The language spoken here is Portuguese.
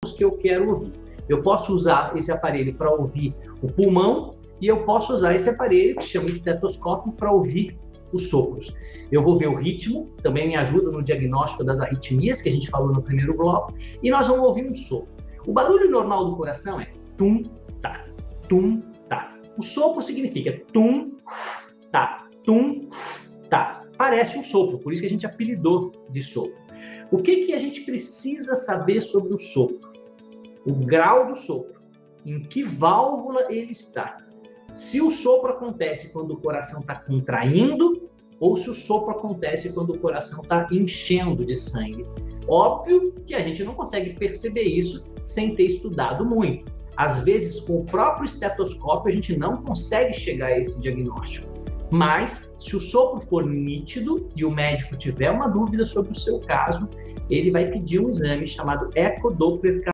que eu quero ouvir. Eu posso usar esse aparelho para ouvir o pulmão e eu posso usar esse aparelho, que chama estetoscópio, para ouvir os sopros. Eu vou ver o ritmo, também me ajuda no diagnóstico das arritmias, que a gente falou no primeiro bloco, e nós vamos ouvir um sopro. O barulho normal do coração é tum, tá, tum, tá. O sopro significa tum, tá, tum, tá. Parece um sopro, por isso que a gente apelidou de sopro. O que a gente precisa saber sobre o sopro? O grau do sopro, em que válvula ele está. Se o sopro acontece quando o coração está contraindo ou se o sopro acontece quando o coração está enchendo de sangue. Óbvio que a gente não consegue perceber isso sem ter estudado muito. Às vezes, com o próprio estetoscópio, a gente não consegue chegar a esse diagnóstico. Mas, se o sopro for nítido e o médico tiver uma dúvida sobre o seu caso, ele vai pedir um exame chamado ecodoppler